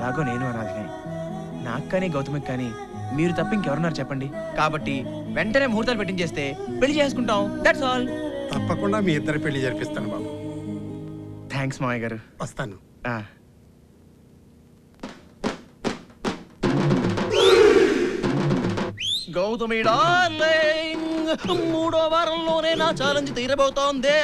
ఎలాగో నేను అనాథనే. నాకు కానీ గౌతమికి కానీ మీరు తప్ప ఇంకెవరున్నారు చెప్పండి. కాబట్టి వెంటనే ముహూర్తాలు పెట్టించేస్తే పెళ్లి చేసుకుంటాం. That's all. తప్పకుండా మీ ఇద్దరి పెళ్లి జరిపిస్తాను బాబు. థ్యాంక్స్ మావయ్య గారు. వస్తాను. గౌతమి డార్లింగ్, 3వ వారంలోనే నా ఛాలెంజ్ తీరబోతోంది.